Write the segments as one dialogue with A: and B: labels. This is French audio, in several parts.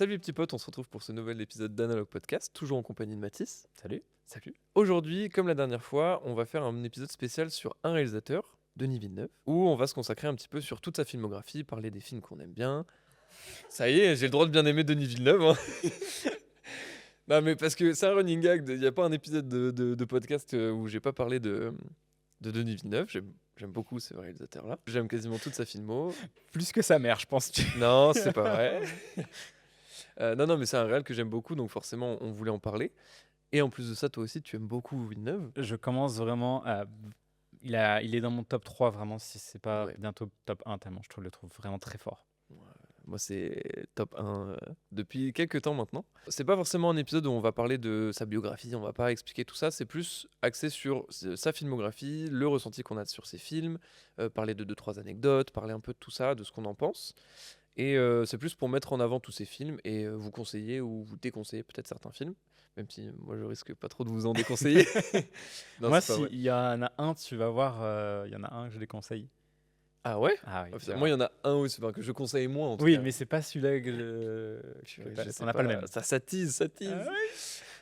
A: Salut les petits potes, on se retrouve pour ce nouvel épisode d'Analog Podcast, toujours en compagnie de Mathis.
B: Salut.
A: Salut. Aujourd'hui, comme la dernière fois, on va faire un épisode spécial sur un réalisateur, Denis Villeneuve, où on va se consacrer un petit peu sur toute sa filmographie, parler des films qu'on aime bien. Ça y est, j'ai le droit de bien aimer Denis Villeneuve. Hein. Non mais parce que c'est un running gag, il n'y a pas un épisode de podcast où j'ai pas parlé de Denis Villeneuve. J'aime beaucoup ce réalisateur-là. J'aime quasiment toute sa filmo.
B: Plus que sa mère, je pense.
A: Non, c'est pas vrai. Non, mais c'est un réal que j'aime beaucoup, donc forcément, on voulait en parler. Et en plus de ça, toi aussi, tu aimes beaucoup Villeneuve.
B: Je commence vraiment à... Il est dans mon top 3, vraiment, si c'est pas
A: Ouais.
B: bientôt top 1, tellement je le trouve vraiment très fort.
A: Moi, c'est top 1 depuis quelques temps maintenant. C'est pas forcément un épisode où on va parler de sa biographie, on va pas expliquer tout ça, c'est plus axé sur sa filmographie, le ressenti qu'on a sur ses films, parler de 2-3 anecdotes, parler un peu de tout ça, de ce qu'on en pense. Et c'est plus pour mettre en avant tous ces films et vous conseiller ou vous déconseiller peut-être certains films, même si moi je risque pas trop de vous en déconseiller. Non,
B: Moi,
A: c'est pas vrai.
B: s'il y en a un, tu vas voir, il y en a un que je déconseille.
A: Ah ouais?
B: Ah oui,
A: Moi il y en a un aussi, enfin, que je conseille moins en tout cas.
B: mais c'est pas celui-là que
A: Je sais
B: on n'a pas le même.
A: Ça tease, ça tease.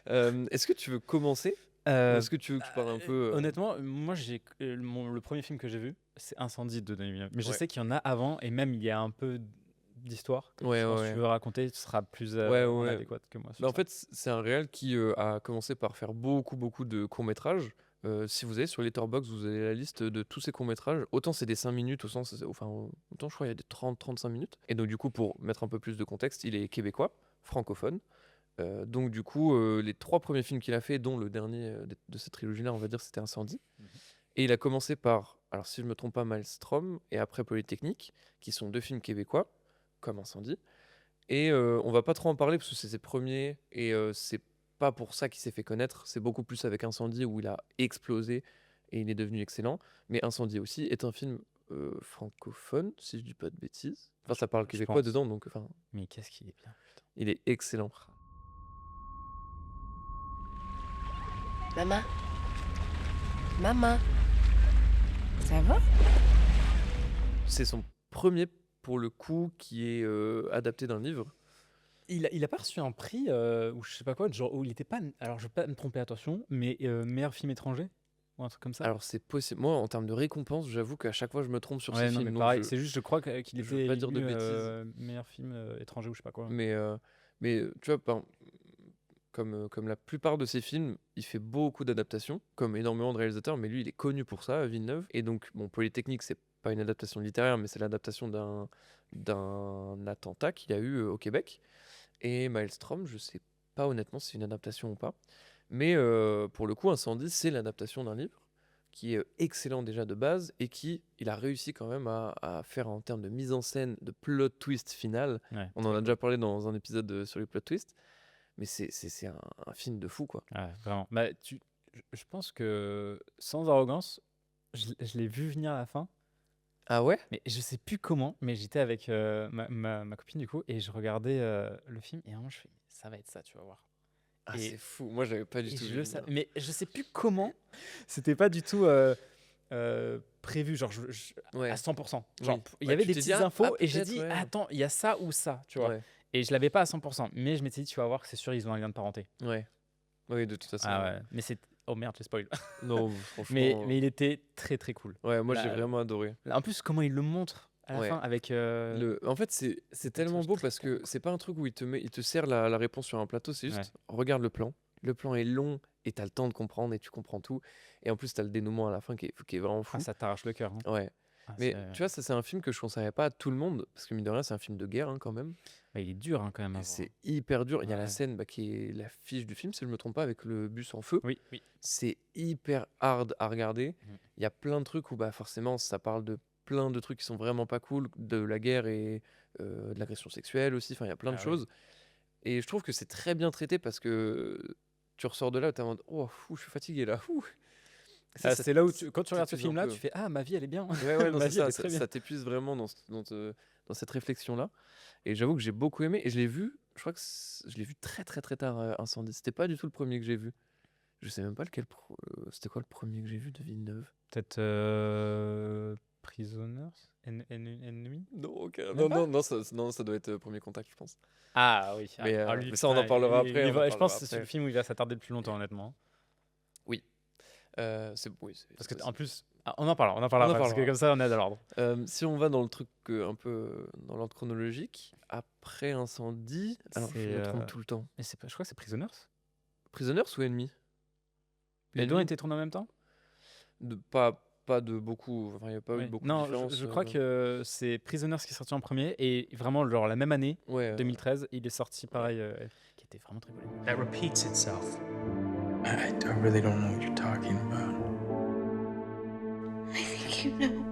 B: Ah
A: Est-ce que tu veux commencer? Ou est-ce que tu veux que je parle un peu
B: Honnêtement, moi, le premier film que j'ai vu, c'est Incendie de Denis Villeneuve. Mais je
A: Ouais.
B: sais qu'il y en a avant, et même il y a un peu d'histoire que
A: Ouais,
B: je pense
A: ouais,
B: que tu
A: ouais.
B: veux raconter, tu seras plus
A: Ouais,
B: en
A: ouais.
B: adéquate que moi sur
A: Bah, en
B: ça.
A: fait, c'est un réal qui a commencé par faire beaucoup de courts-métrages. Si vous allez sur Letterboxd, vous avez la liste de tous ces courts-métrages. Autant c'est des 5 minutes, autant je crois il y a des 30-35 minutes. Et donc du coup, pour mettre un peu plus de contexte, il est québécois, francophone. Donc du coup, les 3 premiers films qu'il a fait, dont le dernier de cette trilogie-là, on va dire, c'était Incendie. Et il a commencé par, alors si je me trompe pas, Maelstrom, et après Polytechnique, qui sont 2 films québécois, comme Incendie. Et on va pas trop en parler parce que c'est ses premiers et c'est pas pour ça qu'il s'est fait connaître. C'est beaucoup plus avec Incendie où il a explosé et il est devenu excellent. Mais Incendie aussi est un film francophone, si je dis pas de bêtises. Enfin, ça parle
B: Je
A: québécois
B: pense.
A: dedans, donc enfin,
B: Mais qu'est-ce qu'il est bien, putain.
A: il est excellent.
C: Maman? Maman? Ça va?
A: C'est son premier, pour le coup, qui est adapté d'un livre.
B: Il a pas reçu un prix ou je sais pas quoi, genre où il était pas. Alors je vais pas me tromper, attention, mais meilleur film étranger ou un truc comme ça.
A: Alors c'est possible. Moi, en termes de récompense, j'avoue qu'à chaque fois, je me trompe sur ces
B: Ouais, non,
A: films.
B: mais
A: Donc
B: pareil, c'est juste, je crois qu'il
A: je veux
B: était
A: pas dire de
B: élu
A: bêtises.
B: meilleur film étranger ou je sais pas quoi.
A: Mais tu vois, comme la plupart de ses films, il fait beaucoup d'adaptations, comme énormément de réalisateurs, mais lui, il est connu pour ça, Villeneuve. Et donc, bon, Polytechnique, c'est pas une adaptation littéraire, mais c'est l'adaptation d'un attentat qu'il y a eu au Québec. Et Maelstrom, je sais pas honnêtement si c'est une adaptation ou pas. Mais pour le coup, Incendie, c'est l'adaptation d'un livre qui est excellent déjà de base et qui, il a réussi quand même à faire en termes de mise en scène, de plot twist final.
B: Ouais,
A: On en a déjà parlé dans un épisode sur les plot twists. Mais c'est un film de fou, quoi.
B: ouais, vraiment. Bah, je pense que sans arrogance, je l'ai vu venir à la fin,
A: Ah ouais?
B: mais je sais plus comment. Mais j'étais avec ma copine du coup et je regardais le film et à un moment je fais ça va être ça, tu vas voir.
A: Ah,
B: Et,
A: c'est fou. Moi, j'avais pas du
B: et
A: tout
B: je
A: vu
B: le
A: venir.
B: sais, mais je sais plus comment. C'était pas du tout prévu, genre
A: Ouais.
B: à 100%.
A: Oui.
B: Genre, il y
A: Ouais,
B: avait
A: tu
B: des
A: t'es
B: petites
A: dit, ah,
B: infos et j'ai
A: peut-être,
B: dit,
A: ouais.
B: attends, il y a ça ou ça, tu vois.
A: Ouais.
B: Et je l'avais pas à 100%, mais je m'étais dit, tu vas voir que c'est sûr, ils ont un lien de parenté.
A: Ouais. Oui, de toute façon.
B: Ah ouais, mais c'est. Oh merde, j'ai spoil.
A: Non, franchement.
B: Mais il était très très cool.
A: Ouais, moi, j'ai
B: Là,
A: vraiment adoré.
B: en plus, comment il le montre à la
A: Ouais.
B: fin avec.
A: En fait, c'est tellement beau parce que c'est pas un truc où il te sert la réponse sur un plateau, c'est juste regarde le plan. Le plan est long et t'as le temps de comprendre et tu comprends tout. Et en plus, t'as le dénouement à la fin qui est vraiment fou.
B: Ah, ça t'arrache le cœur. Hein.
A: Ouais.
B: Ah,
A: Mais tu vois, ça, c'est un film que je conseillerais pas à tout le monde parce que, mine de rien, c'est un film de guerre quand même.
B: bah, il est dur quand même.
A: Et
B: À voir.
A: c'est hyper dur. Il y a la
B: Ouais.
A: scène qui est l'affiche du film, si je me trompe pas, avec le bus en feu.
B: Oui.
A: C'est hyper hard à regarder.
B: Mhm.
A: Il y a plein de trucs où forcément ça parle de plein de trucs qui sont vraiment pas cool, de la guerre et de l'agression sexuelle aussi. Enfin, il y a plein de
B: Ah ouais.
A: choses. Et je trouve que c'est très bien traité parce que tu ressors de là, tu es en mode oh, je suis fatigué là.
B: C'est là où, quand tu regardes ce
A: t'épuise un
B: film-là,
A: peu.
B: tu fais ah, ma vie elle est bien.
A: Ouais, non,
B: Ma
A: c'est
B: vie elle
A: ça.
B: est très bien.
A: Ça t'épuise vraiment dans cette réflexion-là. Et j'avoue que j'ai beaucoup aimé. Et je l'ai vu, je crois que je l'ai vu très tard, Incendie. C'était pas du tout le premier que j'ai vu. Je sais même pas c'était quoi le premier que j'ai vu de Villeneuve.
B: Peut-être Prisoners Ennemi
A: Non, ok.
B: Même
A: Non,
B: pas
A: non, non, ça doit être Premier Contact, je pense.
B: Ah oui.
A: Mais ça, on en parlera après.
B: Je pense que c'est le film où il va s'attarder le plus longtemps, honnêtement.
A: Oui. Oui,
B: Parce que
A: ça,
B: en
A: c'est-
B: plus, on en parlera
A: On en
B: après, parce que
A: parlera.
B: comme ça, on est dans l'ordre.
A: Si on va dans le truc un peu dans l'ordre chronologique, après Incendie, alors je
B: C'est,
A: me trompe tout le temps.
B: Mais je crois que c'est Prisoners.
A: Prisoners ou Ennemis?
B: Les deux ont
A: Ennemis
B: été tournés en même temps.
A: Pas de beaucoup, enfin il n'y a pas eu
B: Oui.
A: beaucoup
B: Non,
A: de différence.
B: je crois que c'est Prisoners qui est sorti en premier et vraiment genre la même année,
A: Ouais,
B: 2013, il est sorti pareil, qui était vraiment très cool.
D: That repeats itself. I really don't know what you're talking about.
C: I think you know.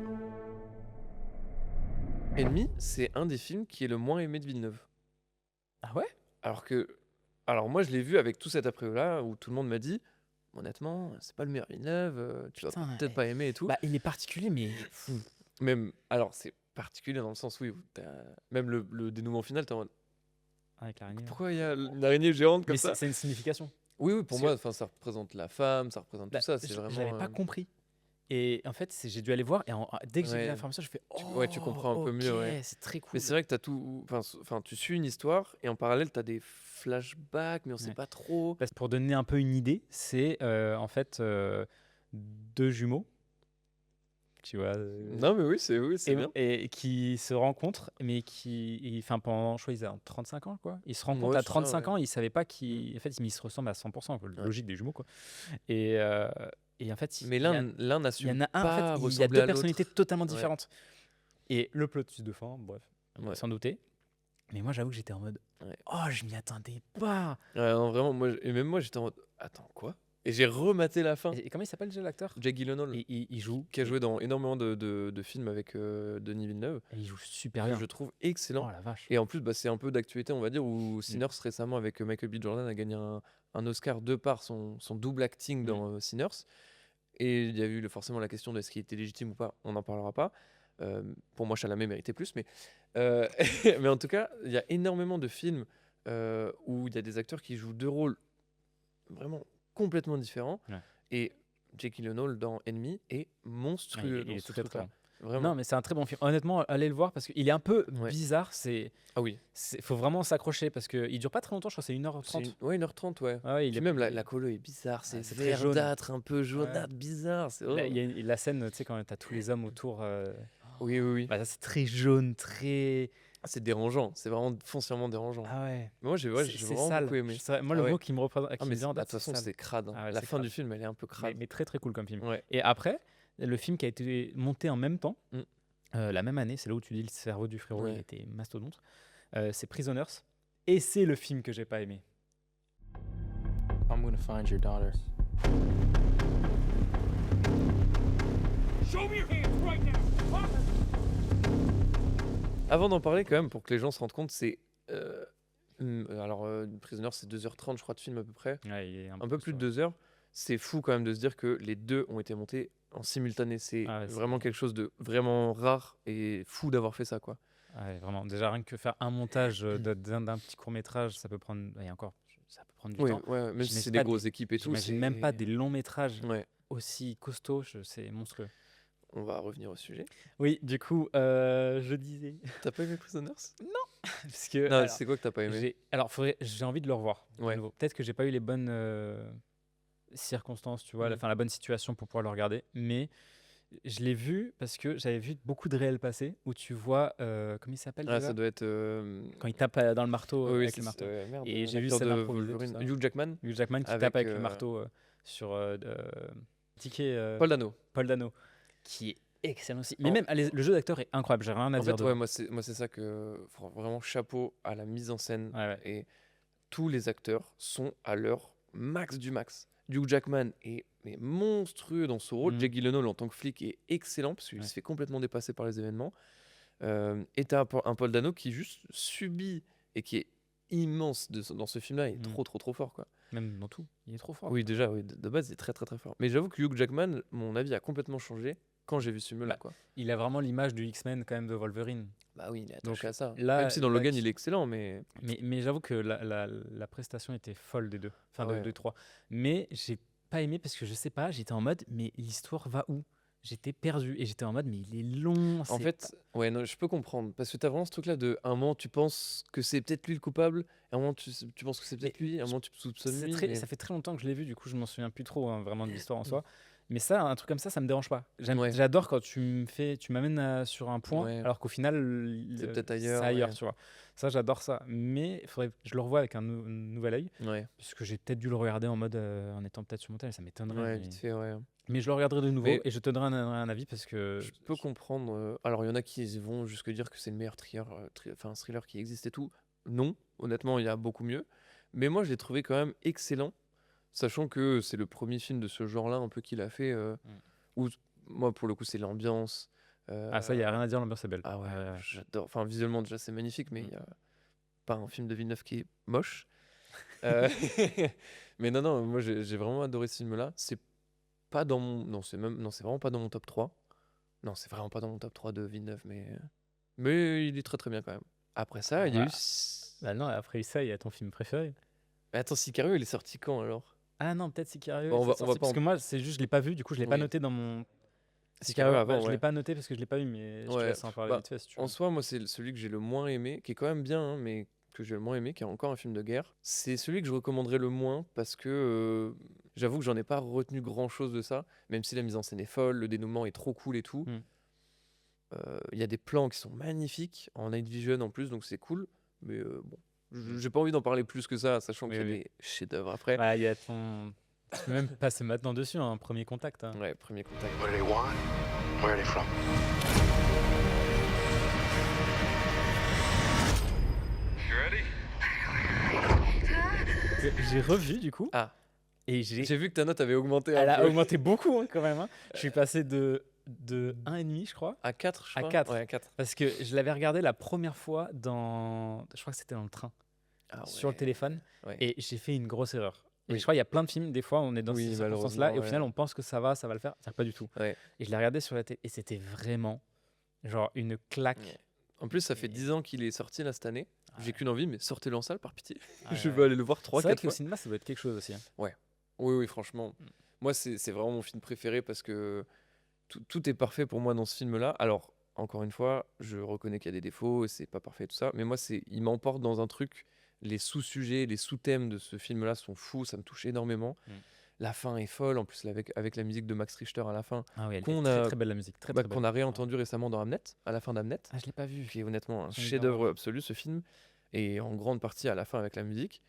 A: Ennemis, c'est un des films qui est le moins aimé de Villeneuve.
B: Ah ouais?
A: Alors moi je l'ai vu avec tout cet après-là où tout le monde m'a dit, honnêtement, c'est pas le meilleur Villeneuve, tu vas
B: Putain,
A: peut-être pas aimer et tout.
B: Bah, il est particulier, mais
A: Même, alors c'est particulier dans le sens où même le dénouement final, t'es en mode,
B: avec l'araignée.
A: pourquoi il y a une araignée géante comme
B: Mais
A: ça?
B: c'est une signification.
A: Oui, pour
B: parce
A: moi, enfin, ça représente la femme, ça représente
B: Bah,
A: tout ça. C'est
B: je
A: vraiment.
B: l'avais pas compris. Et en fait, j'ai dû aller voir et dès que j'ai vu
A: Ouais.
B: l'information, je fais
A: Tu comprends un peu mieux, ouais.
B: c'est très cool.
A: Mais c'est vrai que t'as tout. Enfin, tu suis une histoire et en parallèle, t'as des flashbacks, mais on sait
B: Ouais.
A: pas trop.
B: Parce que pour donner un peu une idée, c'est en fait deux jumeaux, tu vois,
A: Non, mais oui, c'est bien.
B: et qui se rencontrent, mais enfin pendant, je crois, ils ont 35 ans, quoi. Ils se rencontrent
A: Ouais,
B: à
A: c'est ça,
B: 35
A: ouais.
B: ans, ils savaient pas qu'ils, en fait, ils se ressemblent à 100%, quoi, logique des jumeaux, quoi. Et en fait,
A: Mais
B: il y a-
A: l'un
B: il y
A: n'assume
B: en a un,
A: pas
B: en fait, il y a
A: ressembler
B: deux
A: à
B: personnalités
A: l'autre.
B: totalement
A: Ouais.
B: différentes. Et le plot twist de fin, bref,
A: Ouais.
B: sans douter. Mais moi, j'avoue que j'étais en mode,
A: Ouais.
B: oh, je m'y attendais pas.
A: Ouais, non, vraiment, et même moi, j'étais en mode, attends, quoi? Et j'ai rematé la fin.
B: Et comment il s'appelle déjà l'acteur?
A: Jake Gyllenhaal,
B: Il joue.
A: qui a joué dans énormément de films avec Denis Villeneuve,
B: Et il joue super
A: que
B: bien.
A: je trouve excellent.
B: Oh la vache.
A: Et en plus, c'est un peu d'actualité, on va dire, où Sinners récemment avec Michael B. Jordan a gagné un Oscar de par son double acting dans Sinners. Et il y a eu forcément la question de est-ce qu'il était légitime ou pas, on n'en parlera pas. Pour moi, Chalamet méritait plus, mais, mais en tout cas, il y a énormément de films où il y a des acteurs qui jouent deux rôles vraiment complètement différents.
B: Ouais.
A: Et Jake Gyllenhaal dans Enemy est monstrueux.
B: Il
A: dans
B: est
A: ce
B: tout à
A: truc-là.
B: fait.
A: Vraiment.
B: Non, mais c'est un très bon film. Honnêtement, allez le voir parce qu'il est un peu
A: Ouais.
B: bizarre.
A: Ah oui.
B: Faut vraiment s'accrocher parce qu'il dure pas très longtemps. Je crois que c'est 1h30.
A: Ouais, 1h30, ouais.
B: Ah ouais,
A: Puis même la colo est bizarre, c'est
B: c'est très jaune.
A: verdâtre, un peu jaunâtre, bizarre. C'est
B: Là,
A: horrible.
B: il y a la scène, tu sais, quand t'as tous les hommes autour.
A: Oui.
B: Bah, ça, c'est très jaune, très.
A: C'est dérangeant, c'est vraiment foncièrement dérangeant.
B: Ah ouais.
A: Mais moi, j'ai
B: C'est
A: vraiment
B: sale.
A: beaucoup aimé.
B: Moi,
A: Ah
B: le
A: ouais.
B: mot qui me représente, qui
A: Ah,
B: me
A: mais
B: vient en
A: de
B: tête,
A: toute façon,
B: sale.
A: c'est crade.
B: Ah ouais,
A: La
B: c'est
A: fin
B: crade.
A: du film, elle est un peu crade.
B: Mais très très cool comme film.
A: Ouais.
B: Et après, le film qui a été monté en même temps,
A: Mm.
B: la même année, c'est là où tu dis le cerveau du frérot,
A: Ouais.
B: il était mastodonte. C'est Prisoners. Et c'est le film que j'ai pas aimé.
D: I'm gonna find your daughter.
A: Avant d'en parler, quand même, pour que les gens se rendent compte, c'est. Prisoner, c'est 2h30, je crois, de film à peu près.
B: Ouais, il est
A: Un peu plus de 2 heures. C'est fou quand même de se dire que les deux ont été montés en simultané. C'est
B: Ah ouais,
A: vraiment quelque chose de vraiment rare et fou d'avoir fait ça, quoi.
B: Ouais, vraiment. Déjà, rien que faire un montage d'un petit court-métrage, ça peut prendre. Et encore, ça peut prendre du
A: Oui,
B: temps.
A: ouais, même si
B: J'imagine
A: c'est
B: pas
A: des grosses équipes et tout.
B: J'imagine même pas des longs métrages
A: Ouais,
B: aussi costauds, c'est monstrueux.
A: on va revenir au sujet.
B: Oui, du coup, je disais.
A: T'as pas aimé Prisoners?
B: Parce que,
A: Non,
B: alors,
A: c'est quoi que t'as pas aimé?
B: j'ai envie de le revoir. de
A: Ouais.
B: nouveau. Peut-être que j'ai pas eu les bonnes circonstances, tu vois,
A: Mhm.
B: la bonne situation pour pouvoir le regarder. Mais je l'ai vu parce que j'avais vu beaucoup de réels passer où tu vois, comment il s'appelle
A: Ah,
B: déjà
A: ça doit être.
B: quand il tape dans le marteau
A: Oui,
B: avec le marteau.
A: merde,
B: Et j'ai vu
A: l'acteur
B: scène
A: de
B: improvisée, tout
A: Wolverine,
B: ça.
A: Hugh Jackman,
B: Hugh Jackman qui
A: avec,
B: tape avec le marteau sur Ticket
A: Paul Dano.
B: Paul Dano, qui est excellent aussi. Mais
A: En-
B: même le jeu d'acteur est incroyable, j'ai rien à
A: En
B: dire
A: fait,
B: dedans.
A: ouais, moi c'est ça que vraiment chapeau à la mise en scène.
B: Ouais, ouais.
A: Et tous les acteurs sont à leur max du max. Hugh Jackman est mais monstrueux dans ce rôle.
B: Mhm.
A: Jake Gyllenhaal en tant que flic est excellent parce qu'il
B: Ouais.
A: se fait complètement dépasser par les événements. Et t'as un Paul Dano qui juste subit et qui est immense dans ce film-là. Il est
B: Mhm.
A: trop fort, quoi.
B: Même dans tout, il est trop fort.
A: Oui, déjà, oui, de base, il est très fort. Mais j'avoue que Hugh Jackman, mon avis a complètement changé quand j'ai vu ce film-là,
B: Bah,
A: quoi.
B: Il a vraiment l'image du X-Men quand même de Wolverine.
A: Bah oui, il est
B: Donc,
A: attaché à ça.
B: là-
A: Même si dans
B: là,
A: Logan,
B: qui-
A: il est excellent, mais
B: Mais j'avoue que la prestation était folle des deux. Enfin,
A: Ouais.
B: de trois. Mais j'ai pas aimé parce que je sais pas, j'étais en mode, mais l'histoire va où? j'étais perdu et j'étais en mode mais il est long.
A: En
B: c'est
A: fait, ouais, non, je peux comprendre. Parce que t'as vraiment ce truc-là de, à un moment, tu penses que c'est peut-être lui le coupable, à un moment, tu penses que c'est
B: Mais
A: peut-être lui, à un
B: je-
A: moment, tu soupçonnes
B: c'est
A: lui,
B: très,
A: mais
B: ça fait très longtemps que je l'ai vu, du coup je m'en souviens plus trop hein, vraiment de l'histoire en soi. Mais ça, un truc comme ça me dérange pas.
A: ouais,
B: J'adore quand tu m'amènes sur un point,
A: ouais,
B: alors qu'au final,
A: c'est peut-être
B: c'est
A: ailleurs,
B: ailleurs,
A: ouais,
B: tu vois. Ça, j'adore ça. Mais il faudrait que je le revoie avec un nouvel œil,
A: ouais,
B: puisque j'ai peut-être dû le regarder en mode en étant peut-être sur mon tel, ça m'étonnerait.
A: ouais, vite fait, ouais.
B: Mais je le regarderai de nouveau
A: Mais
B: et je te donnerai un avis parce que
A: je peux comprendre. Alors, il y en a qui vont jusque dire que c'est le meilleur thriller qui existe et tout. Non, honnêtement, il y a beaucoup mieux. Mais moi, je l'ai trouvé quand même excellent, sachant que c'est le premier film de ce genre-là un peu qu'il a fait. Où, moi, pour le coup, c'est l'ambiance.
B: ah ça, il y a rien à dire, l'ambiance est belle.
A: Ah ouais,
B: Ouais.
A: j'adore. Enfin, visuellement, déjà, c'est magnifique, mais il
B: Mm.
A: n'y a pas un film de Villeneuve qui est moche. Euh, mais non, non, moi, j'ai vraiment adoré ce film-là. C'est pas dans mon. Non, c'est vraiment pas dans mon top 3. Non, c'est vraiment pas dans mon top 3 de Villeneuve, mais il est très très bien quand même. Après ça, il y a eu.
B: Bah, bah non, après ça, il y a ton film préféré.
A: Mais attends, Sicario, il est sorti quand alors?
B: Ah non, peut-être Sicario.
A: Bon,
B: il
A: on
B: s'est
A: va
B: sorti,
A: pas
B: parce
A: en.
B: que moi, c'est juste, je l'ai pas vu, du coup, je l'ai pas
A: Oui.
B: noté dans mon.
A: Sicario
B: Bah,
A: avant,
B: je l'ai
A: ouais.
B: pas noté parce que je l'ai pas vu, mais je te
A: Ouais,
B: laisse en parler
A: bah,
B: vite fait si tu
A: en
B: veux.
A: soi, moi, c'est celui que j'ai le moins aimé, qui est quand même bien, hein, mais que j'ai le moins aimé, qui est encore un film de guerre. C'est celui que je recommanderais le moins parce que j'avoue que j'en ai pas retenu grand chose de ça, même si la mise en scène est folle, le dénouement est trop cool et tout.
B: Mm.
A: Il y a des plans qui sont magnifiques, en night vision en plus, donc c'est cool. Mais bon, j'ai pas envie d'en parler plus que ça, sachant qu'il y a
B: Oui.
A: des chefs-d'œuvre après.
B: Bah, il y a ton. Tu peux même passer maintenant dessus, un premier contact. Hein.
A: Ouais, premier contact.
E: What do they want? Where are they from? You ready?
B: J'ai revu du coup,
A: Ah,
B: et j'ai.
A: j'ai vu que ta note avait augmenté
B: Elle
A: un
B: a
A: peu.
B: augmenté beaucoup hein, quand même. Hein. Je suis passé de 1,5, je crois.
A: À 4, je
B: À
A: crois.
B: 4.
A: Ouais, à 4.
B: Parce que je l'avais regardé la première fois dans. Je crois que c'était dans le train,
A: Ah
B: sur le
A: ouais,
B: téléphone,
A: ouais.
B: et j'ai fait une grosse erreur. Et
A: Oui.
B: je crois qu'il y a plein de films, des fois, on est dans
A: Oui,
B: ces circonstances-là, et au
A: malheureusement,
B: final,
A: ouais.
B: on pense que ça va le faire. C'est pas du tout.
A: Ouais.
B: Et je l'ai regardé sur la télé, et c'était vraiment genre une claque.
A: Ouais. En plus, ça fait 10 ans qu'il est sorti là cette année. J'ai
B: Ouais.
A: qu'une envie, mais sortez-le en salle par pitié.
B: Ah
A: Je
B: ouais.
A: veux aller le voir
B: C'est vrai
A: 3-4
B: que le
A: fois.
B: cinéma, ça doit être quelque chose aussi. Hein.
A: Oui, oui, franchement. Moi, c'est vraiment mon film préféré parce que tout est parfait pour moi dans ce film-là. Alors, encore une fois, je reconnais qu'il y a des défauts et c'est pas parfait tout ça. Mais moi, il m'emporte dans un truc. Les sous-sujets, les sous-thèmes de ce film-là sont fous. Ça me touche énormément. La fin est folle. En plus, avec la musique de Max Richter à la fin,
B: Ah oui, elle
A: qu'on
B: est très
A: a,
B: très belle la musique, très
A: bah,
B: très belle.
A: qu'on a réentendu récemment dans Hamnet, à la fin d'Hamnet.
B: Ah, je l'ai pas vu.
A: Qui est honnêtement un
B: J'en ai bien
A: chef-d'œuvre
B: envie.
A: absolu, ce film. Et en grande partie à la fin avec la musique.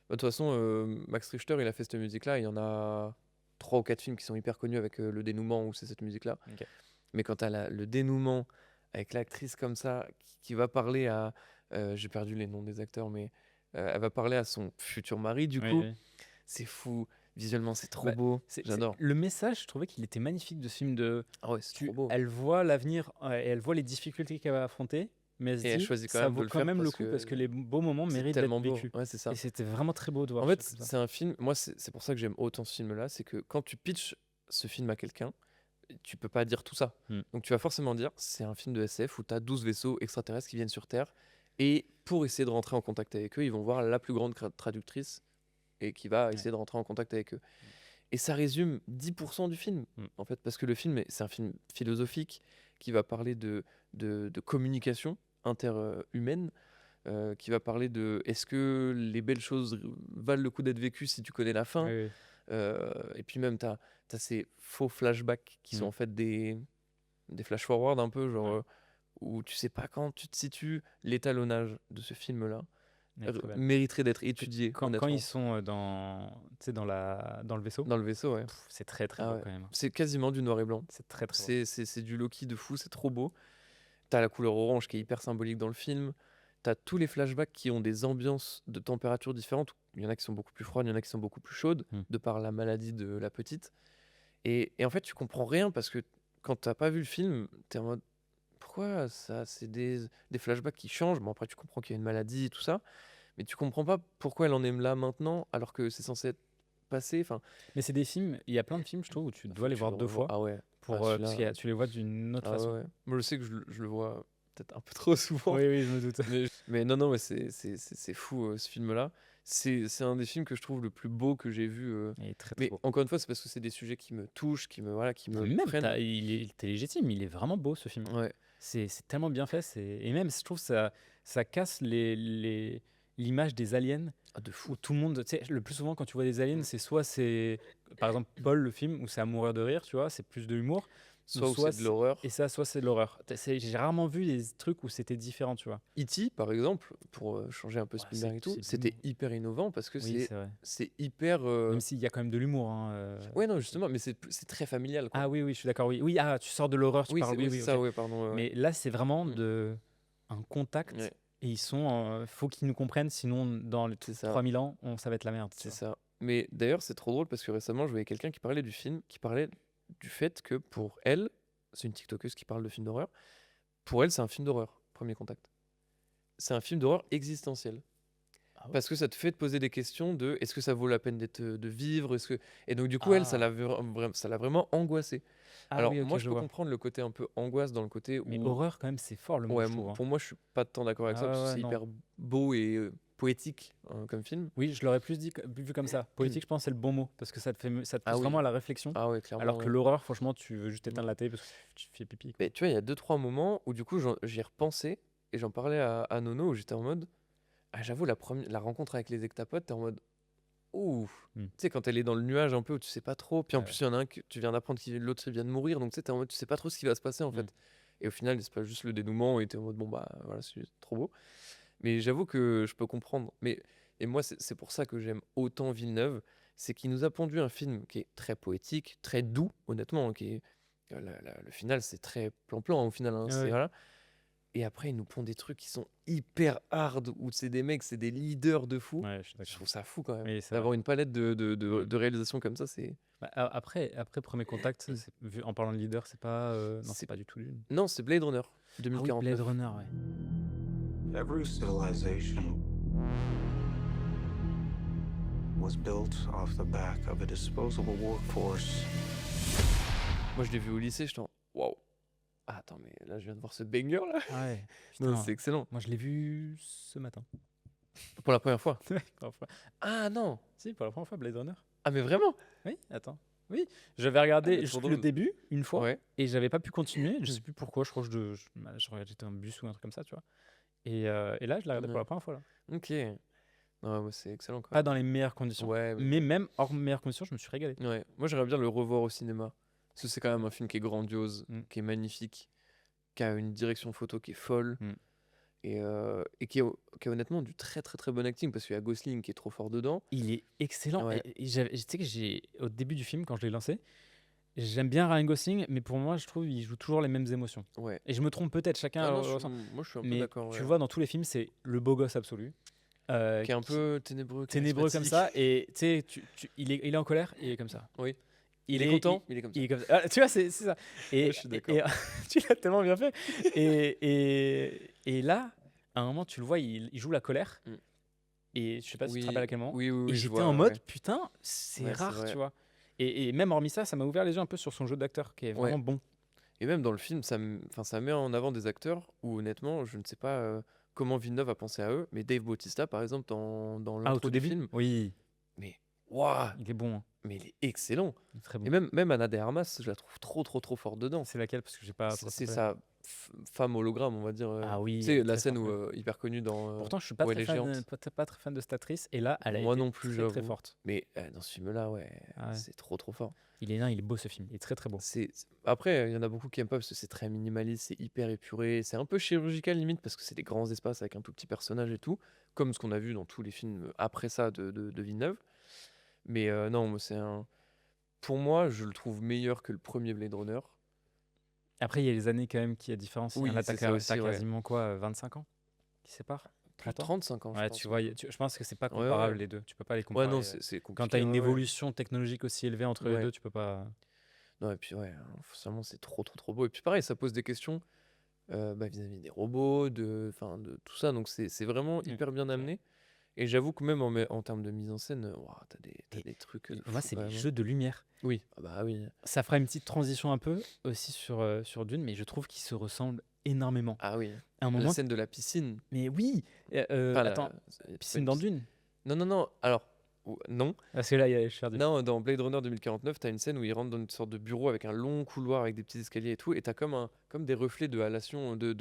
A: Bah, de toute façon, Max Richter, il a fait cette musique-là. Il y en a 3 ou 4 films qui sont hyper connus avec le dénouement où c'est cette musique-là.
B: Ok.
A: Mais quand tu as le dénouement avec l'actrice comme ça, qui va parler à. J'ai perdu les noms des acteurs, mais elle va parler à son futur mari, du
B: Oui,
A: coup.
B: oui.
A: C'est fou. Visuellement, c'est trop
B: Bah,
A: beau. J'adore.
B: Le message, je trouvais qu'il était magnifique de ce film.
A: Ah ouais, c'est trop beau.
B: Elle voit l'avenir et elle voit les difficultés qu'elle va affronter, mais elle se
A: Et elle
B: dit
A: choisit quand
B: ça
A: même de
B: vaut
A: le
B: quand
A: faire
B: même le
A: parce
B: coup
A: que
B: parce que les beaux moments
A: C'est
B: méritent d'être
A: tellement beau.
B: vécus.
A: Ouais, c'est ça.
B: Et c'était vraiment très beau de voir.
A: En
B: ça
A: fait,
B: comme ça.
A: c'est un film. Moi, c'est pour ça que j'aime autant ce film-là. C'est que quand tu pitches ce film à quelqu'un, tu peux pas dire tout ça.
B: Mm.
A: Donc, tu vas forcément dire c'est un film de SF où tu as 12 vaisseaux extraterrestres qui viennent sur Terre. Et pour essayer de rentrer en contact avec eux, ils vont voir la plus grande traductrice et qui va essayer de rentrer en contact avec eux. Et ça résume 10% du film, en fait, parce que le film, c'est un film philosophique qui va parler de communication interhumaine, qui va parler de est-ce que les belles choses valent le coup d'être vécues si tu connais la fin.
B: Oui, oui.
A: Et puis même, tu as ces faux flashbacks qui sont
B: Mm.
A: en fait des flash-forward un peu, genre où tu sais pas quand tu te situes. L'étalonnage de ce film-là
B: Elle est très belle.
A: mériterait d'être étudié,
B: Quand
A: honnêtement.
B: ils sont dans le vaisseau,
A: Dans le vaisseau, ouais.
B: c'est très très
A: Ah
B: beau
A: ouais.
B: quand même.
A: C'est quasiment du noir et blanc.
B: C'est très très beau.
A: C'est du Loki de fou, c'est trop beau. T'as la couleur orange qui est hyper symbolique dans le film. T'as tous les flashbacks qui ont des ambiances de température différentes. Il y en a qui sont beaucoup plus froides, il y en a qui sont beaucoup plus chaudes, de par la maladie de la petite. Et en fait, tu comprends rien parce que quand t'as pas vu le film, t'es en mode pourquoi ça, c'est des flashbacks qui changent. Bon, après, tu comprends qu'il y a une maladie et tout ça, mais tu comprends pas pourquoi elle en est là maintenant alors que c'est censé être passé. Enfin,
B: Mais c'est des films, il y a plein de films, je trouve, où tu
A: faut
B: dois
A: que
B: les
A: tu
B: voir
A: le
B: 2
A: revoies.
B: fois
A: Ah ouais.
B: pour,
A: Ah,
B: parce
A: celui-là,
B: que tu les vois d'une autre
A: Ah ouais,
B: façon.
A: ouais. Moi, je sais que je le vois peut-être un peu trop souvent.
B: Oui, oui, je me doute.
A: Mais non, mais c'est fou ce film-là. c'est un des films que je trouve le plus beau que j'ai vu.
B: Il est très, très
A: Mais
B: beau.
A: encore une fois, c'est parce que c'est des sujets qui me touchent, qui me
B: Même,
A: prennent.
B: t'es légitime, il est vraiment beau ce film.
A: Ouais,
B: C'est tellement bien fait. Et même, je trouve ça casse l'image des aliens
A: ah, de fou.
B: où tout le monde. Tu sais, le plus souvent, quand tu vois des aliens,
A: Mm.
B: c'est. Par exemple, Paul, le film, où c'est à mourir de rire, tu vois, c'est plus de l'humour.
A: Soit où
B: soit
A: c'est de l'horreur.
B: Et ça, soit c'est de l'horreur. J'ai rarement vu des trucs où c'était différent, tu vois.
A: E.T., par exemple, pour changer un peu
B: Ouais,
A: Spielberg et tout,
B: c'est
A: c'était
B: l'humour.
A: hyper innovant parce que
B: Oui, c'est vrai.
A: c'est hyper.
B: Même s'il y a quand même de l'humour. Hein,
A: Ouais, non, justement, mais c'est très familial, quoi.
B: Ah oui, je suis d'accord. Oui, oui, tu sors de l'horreur, tu
A: Oui,
B: parles.
A: c'est
B: Oui,
A: ça,
B: ok.
A: ouais, pardon.
B: Mais là, c'est vraiment
A: Mm.
B: un contact.
A: Ouais,
B: Et ils sont. Faut qu'ils nous comprennent, sinon, dans les
A: c'est ça.
B: 3000 ans, ça va être la merde. tu
A: C'est
B: vois.
A: ça. Mais d'ailleurs, c'est trop drôle parce que récemment, je voyais quelqu'un qui parlait du film, qui parlait du fait que pour elle, c'est une TikTokeuse qui parle de film d'horreur, pour elle, c'est un film d'horreur, Premier Contact. C'est un film d'horreur existentiel.
B: Ah ouais.
A: Parce que ça te fait te poser des questions de est-ce que ça vaut la peine de vivre est-ce que... Et donc, du coup, elle, ça l'a vraiment angoissée.
B: Ah
A: Alors,
B: oui, ok,
A: moi, je
B: je
A: peux
B: vois.
A: comprendre le côté un peu angoisse dans le côté
B: Mais
A: où.
B: horreur, quand même, c'est fort le mot,
A: Ouais,
B: je trouve. Hein.
A: pour moi, je suis pas tant d'accord avec
B: Ah
A: ça parce que
B: ouais,
A: c'est
B: non.
A: hyper beau et poétique comme film.
B: Oui, je l'aurais plus vu comme ça. Poétique, je pense, c'est le bon mot. Parce que ça te
A: Ah
B: pousse
A: oui.
B: vraiment à la réflexion.
A: Ah ouais, clairement.
B: Alors que
A: ouais.
B: l'horreur, franchement, tu veux juste éteindre la télé parce que tu fais pipi. Quoi.
A: Mais tu vois, il y a 2-3 moments où du coup j'y ai repensé et j'en parlais à Nono où j'étais en mode ah j'avoue la rencontre avec les ectapodes t'es en mode ouh
B: Mm.
A: tu sais quand elle est dans le nuage un peu où tu sais pas trop puis en
B: Ouais.
A: plus il y en a un que tu viens d'apprendre que l'autre vient de mourir donc tu sais t'es en mode tu sais pas trop ce qui va se passer en fait
B: Mm.
A: et au final c'est pas juste le dénouement et t'es en mode bon bah voilà c'est trop beau mais j'avoue que je peux comprendre mais et moi c'est pour ça que j'aime autant Villeneuve c'est qu'il nous a pondu un film qui est très poétique très doux honnêtement qui est le final, c'est très plan-plan au final. Hein,
B: Ouais,
A: c'est,
B: ouais.
A: voilà. Et après, ils nous pondent des trucs qui sont hyper hard, où c'est des mecs, c'est des leaders de fou.
B: Ouais, je suis
A: Je
B: d'accord.
A: trouve ça fou quand même.
B: Oui, c'est
A: D'avoir
B: vrai.
A: une palette de réalisations comme ça, c'est.
B: Bah, après Premier Contact, en parlant de leader, c'est pas. Non, c'est pas du tout Dune.
A: Non, c'est Blade Runner,
B: Ah oui,
A: 2049.
B: Blade Runner, ouais.
F: Every civilization was built off the back of a disposable workforce.
A: Moi, je l'ai vu au lycée, je t'en. Waouh! Ah, attends, mais là, je viens de voir ce banger là.
B: Ah ouais.
A: Non,
B: Putain.
A: c'est excellent.
B: Moi, je l'ai vu ce matin.
A: Pour la première fois.
B: Ouais, pour la première fois.
A: Ah non!
B: Si, pour la première fois, Blade Runner.
A: Ah, mais vraiment?
B: Oui, attends. Oui, j'avais regardé
A: Ah, mais
B: juste
A: trop
B: le
A: drôle.
B: début une fois
A: Ouais.
B: et j'avais pas pu continuer. Je sais plus pourquoi. Je crois que j'étais en bus ou un truc comme ça, tu vois. Et là, je l'ai regardé pour
A: Ouais.
B: la première fois là.
A: Ok. Non, moi, c'est excellent quoi.
B: Pas dans les meilleures conditions.
A: Ouais,
B: Mais même hors meilleures conditions, je me suis régalé.
A: ouais. Moi, j'aimerais bien le revoir au cinéma. Parce que c'est quand même un film qui est grandiose,
B: Mm.
A: qui est magnifique, qui a une direction photo qui est folle,
B: Mm.
A: et qui a honnêtement du très très très bon acting, parce qu'il y a Gosling qui est trop fort dedans.
B: Il est excellent.
A: Ouais.
B: Et tu sais que au début du film, quand je l'ai lancé, j'aime bien Ryan Gosling, mais pour moi, je trouve qu'il joue toujours les mêmes émotions.
A: Ouais.
B: Et je me trompe peut-être, chacun
A: Ah non,
B: ressent.
A: moi, je suis un peu
B: Mais
A: d'accord.
B: tu
A: ouais.
B: le vois dans tous les films, c'est le beau gosse absolu.
A: Qui est un peu ténébreux.
B: ténébreux comme ça. Et tu sais, il est en colère, il est comme ça.
A: Oui. Il est content, il est comme ça.
B: Il est comme ça. Ah, tu vois, c'est ça. Et,
A: Ouais, je suis d'accord.
B: et- tu l'as tellement bien fait. Et là, à un moment, tu le vois, il joue la colère.
A: Mm.
B: Et je sais pas si tu te
A: Oui,
B: rappelles à quel moment.
A: oui, oui, oui,
B: et
A: je
B: j'étais
A: vois,
B: en mode,
A: ouais.
B: putain, c'est
A: Ouais, c'est
B: rare,
A: vrai.
B: tu vois. Et même hormis ça, ça m'a ouvert les yeux un peu sur son jeu d'acteur, qui est
A: Ouais.
B: vraiment bon.
A: Et même dans le film, ça met en avant des acteurs où honnêtement, je ne sais pas comment Villeneuve a pensé à eux, mais Dave Bautista, par exemple, dans
B: Au
A: l'intro
B: tout
A: du
B: début
A: film,
B: Oui,
A: mais waouh,
B: il est bon. Hein.
A: mais il est excellent.
B: Il est très bon.
A: Et même Anna de Armas, je la trouve trop forte dedans.
B: C'est laquelle Parce que j'ai pas.
A: C'est sa femme hologramme, on va dire.
B: Ah oui,
A: Tu sais, la
B: très
A: scène
B: forte,
A: où hyper connue dans.
B: Pourtant, je suis pas,
A: Ouais,
B: très
A: les
B: fan,
A: géantes.
B: pas très fan de cette actrice. Et là, elle a
A: Moi
B: été
A: non plus,
B: très
A: j'avoue.
B: forte.
A: Mais dans ce film-là, ouais,
B: Ah ouais.
A: c'est trop fort.
B: Il est beau ce film. Il est très très beau.
A: Après, il y en a beaucoup qui aiment pas parce que c'est très minimaliste, c'est hyper épuré, c'est un peu chirurgical limite parce que c'est des grands espaces avec un tout petit personnage et tout, comme ce qu'on a vu dans tous les films après ça de Villeneuve. Mais non, moi, pour moi, je le trouve meilleur que le premier Blade Runner.
B: Après, il y a les années quand même qui y a différence.
A: Oui,
B: Là,
A: c'est
B: t'as
A: ça aussi, ouais.
B: quasiment quoi, 25 ans qui séparent
A: Plus de
B: 30 ans
A: 35 ans, je
B: Ouais,
A: pense.
B: tu vois, je pense que c'est pas
A: Ouais, ouais.
B: comparable les deux. Tu peux pas les comparer.
A: Ouais, non, c'est compliqué.
B: Quand t'as une
A: ouais, ouais.
B: évolution technologique aussi élevée entre les
A: Ouais.
B: deux, tu peux pas.
A: Non, et puis ouais, forcément, c'est trop beau. Et puis pareil, ça pose des questions vis-à-vis des robots, de tout ça. Donc c'est vraiment hyper bien amené. Et j'avoue que même en termes de mise en scène, ouah, t'as des trucs. de
B: Moi,
A: fou
B: c'est
A: quand
B: les
A: même, hein.
B: jeux de lumière.
A: Oui, ah bah oui.
B: Ça fera une petite transition un peu aussi sur Dune, mais je trouve qu'ils se ressemblent énormément.
A: Ah oui.
B: À un
A: La
B: moment.
A: scène de la piscine.
B: Mais oui
A: Enfin,
B: Attends,
A: c'est pas
B: piscine
A: une
B: dans Dune
A: Non, alors, non.
B: Parce que là, il y a les chers du.
A: Non, dans Blade Runner 2049, t'as une scène où il rentre dans une sorte de bureau avec un long couloir avec des petits escaliers et tout, et t'as comme des reflets de halation d'eau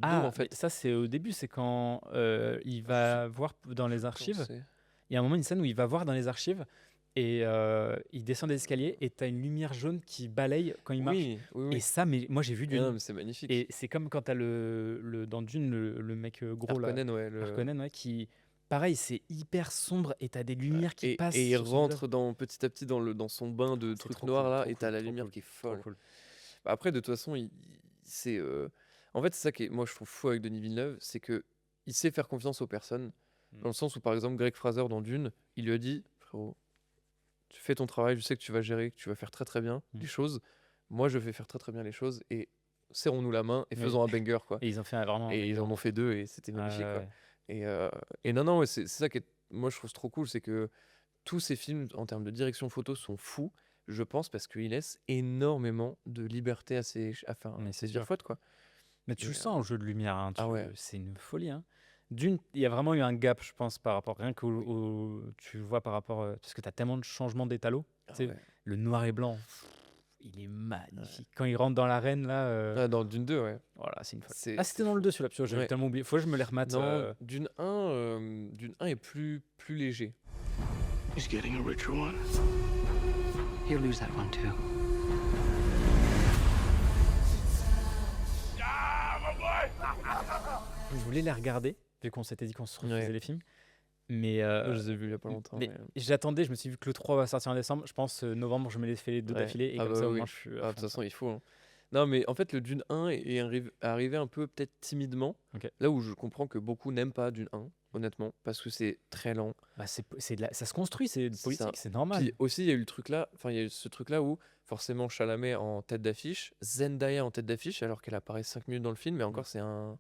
B: Ah,
A: en
B: mais
A: fait.
B: ça, c'est au début, c'est quand il va voir dans les
A: Quand
B: archives.
A: c'est-
B: Il y a un moment, une scène où il va voir dans les archives et il descend des escaliers et t'as une lumière jaune qui balaye quand il marche.
A: Oui.
B: Et ça, mais moi, j'ai vu
A: Ah non,
B: Dune.
A: mais c'est magnifique.
B: Et c'est comme quand t'as dans Dune, le mec gros là,
A: Harkonnen, ouais.
B: Harkonnen, ouais, qui. Pareil, c'est hyper sombre et t'as des lumières qui passent.
A: Et il
B: sur son visage.
A: rentre petit à petit dans son bain de
B: C'est
A: trucs
B: trop
A: noirs
B: cool,
A: là,
B: trop
A: et t'as
B: cool,
A: la
B: trop
A: lumière
B: cool,
A: qui est
B: trop
A: folle.
B: cool.
A: Bah, après, de toute façon, c'est. En fait, c'est ça qui est, moi, je trouve fou avec Denis Villeneuve, c'est que il sait faire confiance aux personnes, dans le sens où, par exemple, Greg Fraser dans Dune, il lui a dit, frérot, tu fais ton travail, je sais que tu vas gérer, que tu vas faire très très bien les choses. Moi, je vais faire très très bien les choses, et serrons-nous la main et
B: Oui.
A: faisons un banger, quoi.
B: Et ils ont fait vraiment.
A: Et ils en ont fait 2 et c'était
B: Ah,
A: magnifique,
B: ouais,
A: quoi.
B: ouais.
A: Et non, ouais, c'est ça qui est, moi, je trouve trop cool, c'est que tous ces films, en termes de direction photo, sont fous, je pense, parce qu'ils laissent énormément de liberté à
B: Mais c'est
A: ses
B: sûr.
A: fautes, quoi.
B: Mais tu
A: Et,
B: le sens au jeu de lumière, hein,
A: Ah ouais.
B: c'est une folie. Hein. D'une, il y a vraiment eu un gap, je pense, par rapport, rien tu vois par rapport, parce que tu as tellement de changements d'étalo.
A: Ah
B: Tu sais,
A: ouais.
B: le noir et blanc, il est magnifique. Quand il rentre dans l'arène, là,
A: Ah, dans Dune 2, ouais.
B: voilà, c'est une folie.
A: C'est
B: Ah, c'était dans le 2 celui-là, parce que j'avais
A: Ouais.
B: tellement oublié. Faut que je me les remate.
A: Non, Dune 1 est plus léger.
E: He's getting a richer one.
G: He'll lose that one too.
B: Je voulais les regarder, vu qu'on s'était dit qu'on se refaisait
A: Ouais.
B: les films. Mais,
A: Je les ai vus il y a pas longtemps.
B: mais
A: mais-
B: j'attendais, je me suis dit, vu que le 3 va sortir en décembre, je pense novembre, je me les fais les deux
A: Ouais.
B: d'affilée. Et
A: Ah
B: comme
A: bah
B: ça, au
A: oui.
B: moins, je suis. à
A: Ah, de
B: fond,
A: toute façon, il faut, hein. Non, mais en fait, le Dune 1 est arrivé un peu peut-être timidement.
B: Ok.
A: Là où je comprends que beaucoup n'aiment pas Dune 1, honnêtement, parce que c'est très lent.
B: Bah, ça se construit, c'est
A: C'est
B: politique,
A: ça.
B: c'est normal.
A: Puis aussi, il y a eu le truc là, enfin, il y a eu ce truc là où forcément Chalamet en tête d'affiche, Zendaya en tête d'affiche, alors qu'elle apparaît 5 minutes dans le film, mais encore c'est un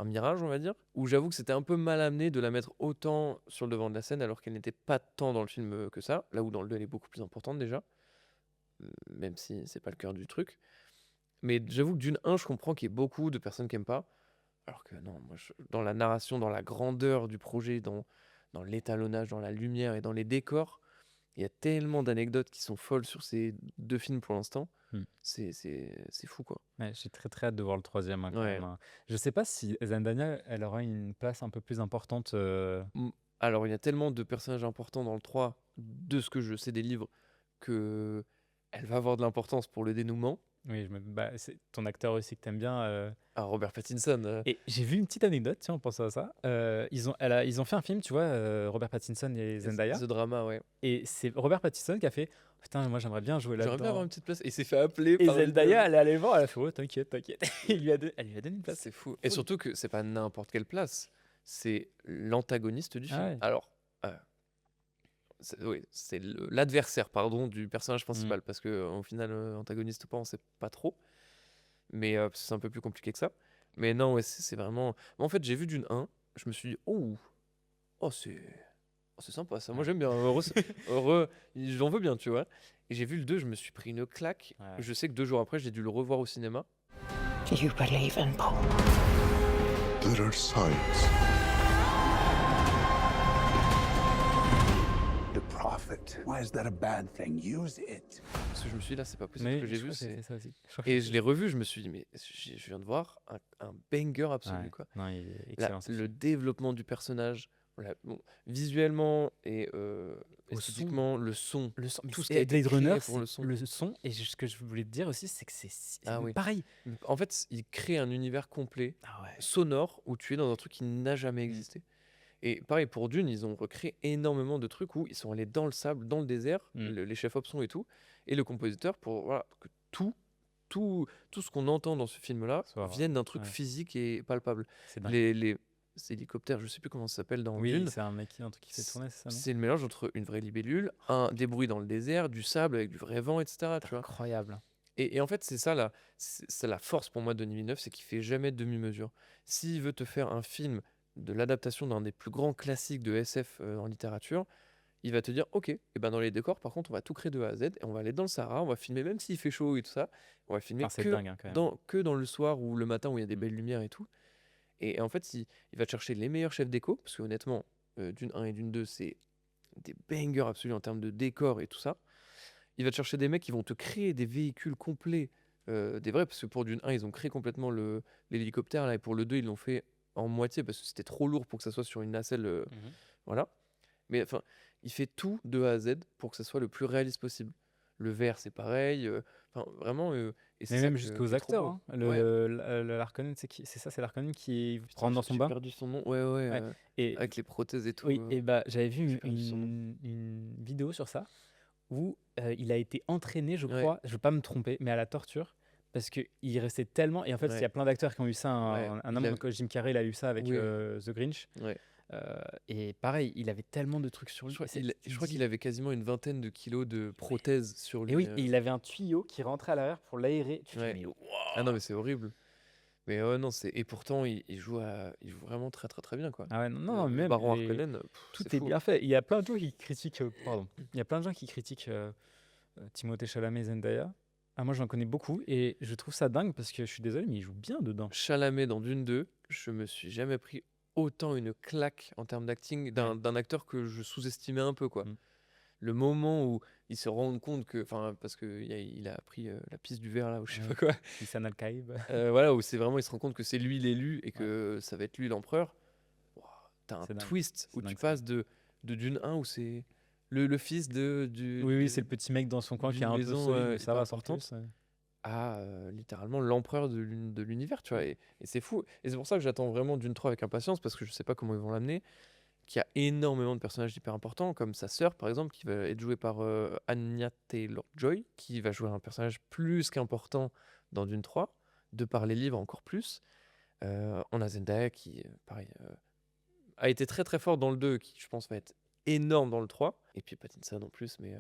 A: mirage, on va dire. Où j'avoue que c'était un peu mal amené de la mettre autant sur le devant de la scène, alors qu'elle n'était pas tant dans le film que ça. Là où dans le 2, elle est beaucoup plus importante déjà, même si c'est pas le cœur du truc. Mais j'avoue que Dune 1, je comprends qu'il y ait beaucoup de personnes qui aiment pas. Alors que non, moi, dans la narration, dans la grandeur du projet, dans l'étalonnage, dans la lumière et dans les décors, il y a tellement d'anecdotes qui sont folles sur ces 2 films pour l'instant.
B: Hmm.
A: C'est fou, quoi.
B: Ouais, j'ai très très hâte de voir le troisième, hein, quand
A: Ouais.
B: même, hein. Je sais pas si Zendaya, elle aura une place un peu plus importante.
A: Alors, il y a tellement de personnages importants dans le 3, de ce que je sais des livres, que elle va avoir de l'importance pour le dénouement.
B: Oui, c'est ton acteur aussi que t'aimes bien.
A: Ah, Robert Pattinson.
B: Et j'ai vu une petite anecdote, tiens, en pensant à ça. Ils ont fait un film, tu vois, Robert Pattinson et Zendaya.
A: The Drama, ouais.
B: Et c'est Robert Pattinson qui a fait putain, moi j'aimerais bien jouer
A: J'aimerais bien avoir
B: là-dedans.
A: une petite place. Et il s'est fait appeler
B: Et
A: par
B: Zendaya, elle est allée le voir, elle a fait oh, t'inquiète, t'inquiète. Elle lui a donné une place.
A: C'est fou. Et surtout que c'est pas n'importe quelle place. C'est l'antagoniste du film.
B: Ah ouais.
A: Alors, oui, c'est l'adversaire, pardon, du personnage principal. Parce que au final, antagoniste ou pas, on sait pas trop. Mais c'est un peu plus compliqué que ça. Mais non, ouais, c'est vraiment. En fait, j'ai vu Dune 1, je me suis dit, oh, c'est sympa ça. Moi, j'aime bien. Heureux, j'en veux bien, tu vois. Et j'ai vu le 2, je me suis pris une claque.
B: Ouais.
A: Je sais que 2 jours après, j'ai dû le revoir au cinéma.
C: Do you believe in Paul?
E: Better science.
H: The prophet. Why is that a bad thing? Use it.
A: Parce que je me suis dit, là, c'est pas possible.
B: Mais
A: Ce que j'ai
B: je
A: vu,
B: crois que
A: c'est.
B: fait ça aussi. Je crois que
A: Et
B: c'est-
A: je l'ai revu, je me suis dit, mais je viens de voir un banger absolu,
B: Ouais.
A: quoi.
B: Non, il est excellent. ce
A: Le
B: film.
A: développement du personnage, voilà, bon, visuellement et
B: Au
A: esthétiquement, le son.
B: Le son,
A: tout ce
B: et
A: qui a été
B: Blade Runner,
A: créé pour le son.
B: et ce que je voulais te dire aussi, c'est que c'est
A: Ah oui.
B: pareil.
A: En fait, il crée un univers complet,
B: Ah ouais.
A: sonore, où tu es dans un truc qui n'a jamais existé. Et pareil, pour Dune, ils ont recréé énormément de trucs où ils sont allés dans le sable, dans le désert, les chefs op son et tout, et le compositeur, pour voilà, que tout ce qu'on entend dans ce film-là
B: Soit vrai.
A: vienne d'un truc
B: Ouais.
A: physique et palpable.
B: C'est dingue.
A: Les hélicoptères, je sais plus comment ça s'appelle dans
B: Oui,
A: Dune,
B: c'est un truc qui fait tourner, c'est ça, non?
A: c'est le mélange entre une vraie libellule, des bruits dans le désert, du sable avec du vrai vent, etc. Tu vois.
B: Incroyable.
A: Et en fait, c'est ça c'est la force pour moi de Denis Villeneuve, c'est qu'il fait jamais de demi-mesure. S'il veut te faire un film de l'adaptation d'un des plus grands classiques de SF en littérature, il va te dire ok, et ben dans les décors, par contre, on va tout créer de A à Z, et on va aller dans le Sahara, on va filmer même s'il fait chaud et tout ça, on va filmer
B: Enfin, c'est dingue, hein, quand même.
A: que dans le soir ou le matin où il y a des belles lumières et tout. Et en fait, il va te chercher les meilleurs chefs déco, parce que honnêtement, Dune 1 et Dune 2, c'est des bangers absolus en termes de décor et tout ça. Il va te chercher des mecs qui vont te créer des véhicules complets, des vrais, parce que pour Dune 1, ils ont créé complètement l'hélicoptère, là, et pour le 2, ils l'ont fait en moitié, parce que c'était trop lourd pour que ça soit sur une nacelle, voilà. Mais enfin, il fait tout de A à Z pour que ça soit le plus réaliste possible. Le vert, c'est pareil, enfin, vraiment, et c'est
B: Mais
A: ça
B: même
A: qui
B: jusqu'aux
A: est trop
B: acteurs.
A: beau.
B: Hein.
A: Ouais.
B: L'Harkonnen, c'est ça, c'est l'Harkonnen qui
A: Putain,
B: rentre dans son
A: j'ai
B: bain.
A: perdu son nom. Ouais,
B: Ouais. Et
A: avec les prothèses et tout.
B: oui, et bah j'avais vu
A: j'ai perdu son nom.
B: une vidéo sur ça où il a été entraîné, je
A: Ouais.
B: crois, je veux pas me tromper, mais à la torture. Parce qu'il restait tellement. Et en fait, il y a
A: Ouais.
B: plein d'acteurs qui ont eu ça.
A: Ouais.
B: Un
A: Il
B: homme
A: a-
B: comme Jim Carrey, il a eu ça avec
A: Oui.
B: The Grinch.
A: Ouais.
B: Et pareil, il avait tellement de trucs sur lui.
A: Je crois,
B: C'est-
A: je crois
B: il-
A: qu'il avait quasiment une vingtaine de kilos de prothèses sur lui.
B: Et oui, et il avait un tuyau qui rentrait à l'arrière pour l'aérer. Tu te
A: Ouais.
B: dis, mais
A: Ah non, mais c'est horrible. Mais ouais, non, et pourtant, il joue vraiment très très très bien, quoi.
B: ah ouais, non,
A: Le
B: même.
A: Baron
B: et
A: Harkonnen,
B: tout
A: c'est
B: est
A: fou.
B: bien fait. Il y a plein de gens qui critiquent. Pardon. Il y a plein de gens qui critiquent Timothée Chalamet et Zendaya. Ah, moi, j'en connais beaucoup et je trouve ça dingue parce que je suis désolé, mais il joue bien dedans.
A: Chalamet dans Dune 2, je me suis jamais pris autant une claque en termes d'acting d'un acteur que je sous-estimais un peu, quoi.
B: Mm.
A: Le moment où il se rend compte que, enfin, parce qu'il a pris la piste du verre là, ou je sais
B: Ouais.
A: pas quoi.
B: Nissan Al-Khaib.
A: Voilà, où c'est vraiment, il se rend compte que c'est lui l'élu et que ça va être lui l'empereur. Ouah, t'as un
B: C'est dingue.
A: twist
B: C'est
A: où
B: dingue,
A: tu
B: ça.
A: passes de Dune 1 où c'est le fils du.
B: Oui, c'est le petit mec dans son coin qui
A: d'une
B: est un peu
A: maison,
B: solide, mais ça
A: hyper
B: va, sans
A: importante.
B: plus.
A: À littéralement l'empereur de l'univers, tu vois. Et c'est fou. Et c'est pour ça que j'attends vraiment Dune 3 avec impatience, parce que je sais pas comment ils vont l'amener. Qu'il y a énormément de personnages hyper importants, comme sa sœur, par exemple, qui va être jouée par Anya Taylor-Joy, qui va jouer un personnage plus qu'important dans Dune 3, de par les livres encore plus. On a Zendaya, qui, pareil, a été très très fort dans le 2, qui, je pense, va être énorme dans le 3. Et puis Pattinson en plus, mais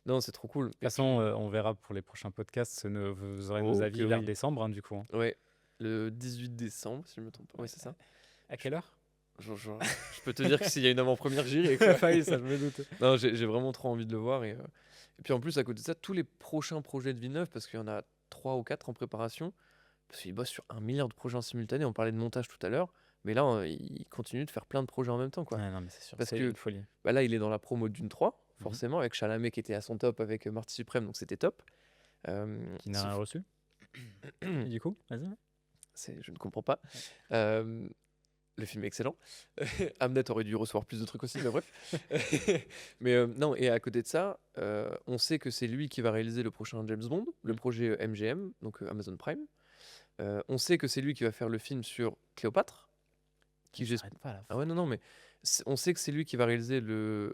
A: non, c'est trop cool.
B: De toute façon, on verra pour les prochains podcasts. Vous aurez
A: Oh,
B: nos avis
A: que
B: vers
A: oui.
B: décembre, hein, du coup. Hein.
A: Ouais, le 18 décembre, si je me trompe pas. Ouais, c'est ça.
B: À quelle heure
A: Je peux te dire que s'il y a une avant-première, j'irai, quoi.
B: Oui, ça, je me doute.
A: Non, j'ai vraiment trop envie de le voir. Et puis en plus, à côté de ça, tous les prochains projets de Villeneuve, parce qu'il y en a 3 ou 4 en préparation, parce qu'il bosse sur 1 milliard de projets en simultané. On parlait de montage tout à l'heure, mais là, il continue de faire plein de projets en même temps, quoi.
B: Ouais, non, mais c'est sûr.
A: Parce
B: C'est
A: que-
B: une folie.
A: Bah là, il est dans la promo d'une 3, forcément, avec Chalamet qui était à son top avec Marty Suprême, donc c'était top.
B: Qui n'a rien reçu. Et du coup, vas-y.
A: Je ne comprends pas. Le film est excellent. Hamnet aurait dû recevoir plus de trucs aussi, mais bref. Mais non, et à côté de ça, on sait que c'est lui qui va réaliser le prochain James Bond, le projet MGM, donc Amazon Prime. On sait que c'est lui qui va faire le film sur Cléopâtre.
B: J'arrête pas, là.
A: Ah ouais, non, mais on sait que c'est lui qui va réaliser le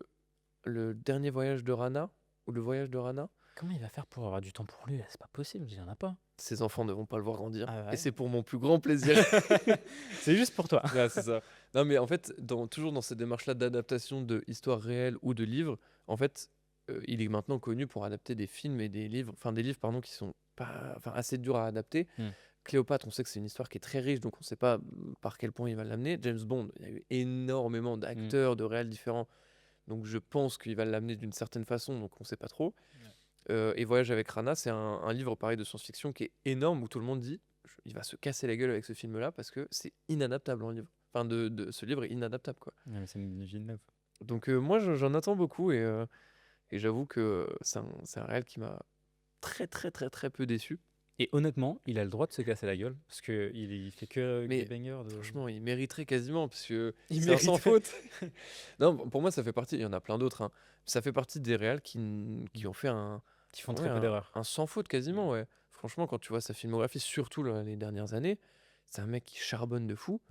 A: dernier voyage de Rana, ou le voyage de Rana.
B: Comment il va faire pour avoir du temps pour lui? C'est pas possible, il y en a pas.
A: Ses enfants ne vont pas le voir grandir.
B: Ah ouais.
A: Et c'est pour mon plus grand plaisir.
B: C'est juste pour toi.
A: Ouais, c'est ça. Non, mais en fait, toujours dans cette démarche-là d'adaptation de histoires réelles ou de livres, en fait, il est maintenant connu pour adapter des films et des livres, pardon, qui sont pas, assez durs à adapter. Cléopâtre, on sait que c'est une histoire qui est très riche, donc on ne sait pas par quel point il va l'amener. James Bond, il y a eu énormément d'acteurs, de réels différents, donc je pense qu'il va l'amener d'une certaine façon, donc on ne sait pas trop. Et Voyage avec Rana, c'est un livre pareil de science-fiction qui est énorme, où tout le monde dit il va se casser la gueule avec ce film-là parce que c'est inadaptable en livre. Enfin, ce livre est inadaptable, quoi.
B: Ouais, mais c'est une Villeneuve.
A: Donc moi, j'en attends beaucoup, et j'avoue que c'est un réel qui m'a très très très très peu déçu.
B: Et honnêtement, il a le droit de se casser la gueule parce qu'il fait que
A: Mais
B: des bangers.
A: Franchement, il mériterait quasiment, parce que
B: Il
A: c'est un sans
B: mériterait.
A: faute. Non, pour moi, ça fait partie, il y en a plein d'autres, hein. Ça fait partie des réels qui ont fait
B: qui font
A: ouais,
B: très peu d'erreurs.
A: un sans faute quasiment, ouais. Franchement, quand tu vois sa filmographie, surtout là, les dernières années, c'est un mec qui charbonne de fou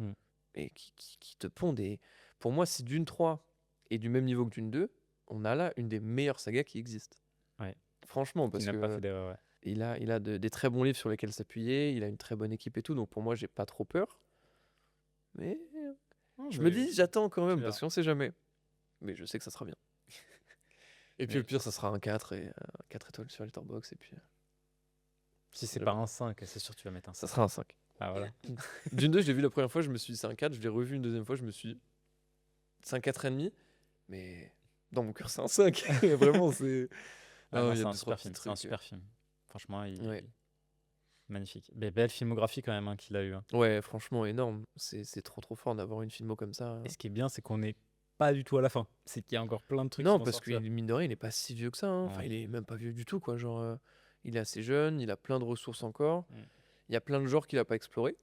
A: et qui te pond des... Pour moi, si Dune 3 est du même niveau que Dune 2, on a là une des meilleures sagas qui existent.
B: Ouais.
A: Franchement, parce
B: Il n'a
A: que
B: pas fait d'erreur, ouais.
A: il a des très bons livres sur lesquels s'appuyer, il a une très bonne équipe et tout, donc pour moi, j'ai pas trop peur. Mais je me dis, j'attends quand même,
B: tu
A: parce qu'on sait jamais. Mais je sais que ça sera bien. Et puis
B: Mais-
A: le pire, ça sera un 4 et 4 étoiles sur Letterboxd, et puis
B: Si c'est
A: le-
B: pas un 5, c'est sûr que tu vas mettre un 5.
A: ça sera un 5.
B: Ah voilà.
A: Dune 2, je l'ai vu la première fois, je me suis dit c'est un 4, je l'ai revu une deuxième fois, je me suis dit c'est un 4,5, mais dans mon cœur c'est un 5. Vraiment, c'est...
B: Ah,
A: Non,
B: non,
A: il y a
B: c'est un
A: deux, trois
B: super
A: petits
B: film. C'est un
A: trucs,
B: super film. Franchement,
A: Ouais.
B: magnifique. Belle filmographie quand même hein, qu'il a eu. Hein.
A: Ouais, franchement, énorme. C'est trop trop fort d'avoir une filmo comme ça.
B: Et ce qui est bien, c'est qu'on est pas du tout à la fin. C'est qu'il y a encore plein de trucs qui
A: Non,
B: vont
A: parce que
B: sortir.
A: mine de rien, il est pas si vieux que ça, hein. Enfin,
B: Ouais.
A: il est même pas vieux du tout, quoi. Genre, il est assez jeune, il a plein de ressources encore.
B: Mm.
A: Il y a plein de genres qu'il a pas explorés.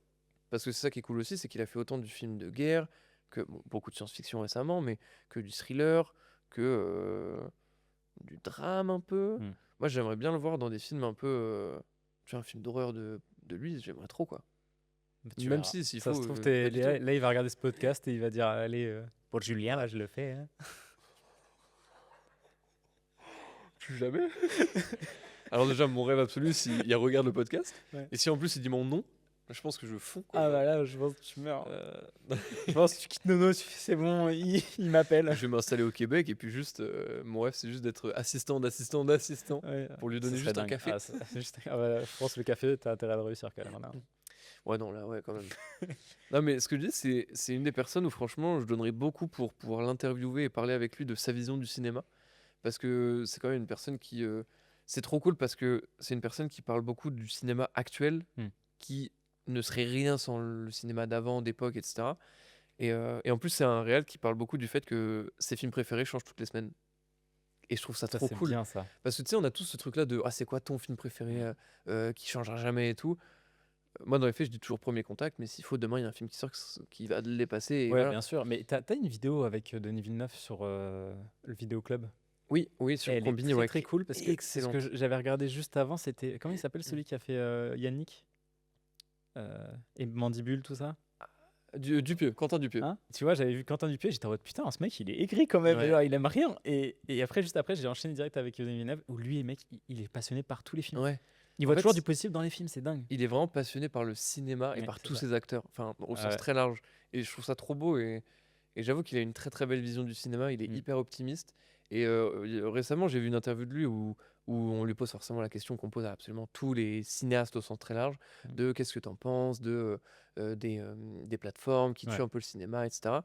A: Parce que c'est ça qui est cool aussi, c'est qu'il a fait autant du film de guerre que bon, beaucoup de science-fiction récemment, mais que du thriller, que du drame un peu.
B: Mm.
A: Moi, j'aimerais bien le voir dans des films un peu. Tu vois, un film d'horreur de lui, j'aimerais trop, quoi.
B: Mais tu
A: Même
B: verras.
A: si, s'il
B: Ça
A: faut.
B: se trouve,
A: pas du
B: là,
A: tout.
B: là, il va regarder ce podcast et il va dire allez, pour Julien, là, je le fais. Hein.
A: Plus jamais. Alors, déjà, mon rêve absolu, s'il regarde le podcast,
B: Ouais.
A: et si en plus il dit mon nom, je pense que je fonds, quoi.
B: Ah bah là, je pense que tu meurs.
A: Euh,
B: Je pense que tu quittes Nono, tu fais, c'est bon, il m'appelle.
A: je vais m'installer au Québec, et puis juste, mon rêve, c'est juste d'être assistant d'assistant d'assistant.
B: Ouais,
A: Pour lui
B: ça
A: donner
B: serait
A: juste un
B: dingue.
A: café.
B: Ah, je pense que le café, t'as intérêt à le réussir quand même. Hein.
A: Ouais, non, là, ouais, quand même. Non, mais ce que je dis, c'est une des personnes où, franchement, je donnerais beaucoup pour pouvoir l'interviewer et parler avec lui de sa vision du cinéma. Parce que c'est quand même une personne qui. C'est trop cool parce que c'est une personne qui parle beaucoup du cinéma actuel,
B: Hmm.
A: qui ne serait rien sans le cinéma d'avant, d'époque, etc. Et en plus, c'est un réal qui parle beaucoup du fait que ses films préférés changent toutes les semaines. Et je trouve ça
B: Ça,
A: trop
B: c'est
A: cool.
B: bien ça.
A: Parce que tu sais, on a tous ce truc-là de c'est quoi ton film préféré qui changera jamais et tout. Moi, dans les faits, je dis toujours Premier Contact, mais s'il faut, demain, il y a un film qui sort qui va les passer. Et
B: Ouais,
A: voilà.
B: bien sûr. Mais t'as une vidéo avec Denis Villeneuve sur le vidéo club.
A: Oui, oui, sur
B: Elle est
A: Combini,
B: très,
A: ouais,
B: très
A: qui est
B: cool parce que c'est ce
A: excellente.
B: que j'avais regardé juste avant. C'était comment il s'appelle celui qui a fait Yannick et Mandibule, tout ça.
A: Dupieux, Quentin Dupieux.
B: Hein, tu vois, j'avais vu Quentin Dupieux, j'étais en mode putain, ce mec il est aigri quand même,
A: Ouais.
B: genre, il aime rien. Et après, juste après, j'ai enchaîné direct avec Denis Villeneuve où lui, mec, il est passionné par tous les films.
A: Ouais.
B: Il
A: En
B: voit
A: fait,
B: toujours du possible dans les films, c'est dingue.
A: il est vraiment passionné par le cinéma et
B: Ouais,
A: par
B: c'est
A: tous
B: ça.
A: ses acteurs, enfin, au sens
B: Ouais.
A: très large. Et je trouve ça trop beau. Et j'avoue qu'il a une très très belle vision du cinéma. Il est
B: Mm.
A: hyper optimiste. Et récemment, j'ai vu une interview de lui où on lui pose forcément la question qu'on pose à absolument tous les cinéastes au sens très large
B: Mm.
A: de qu'est-ce que tu en penses, des plateformes qui
B: Ouais.
A: tuent un peu le cinéma, etc.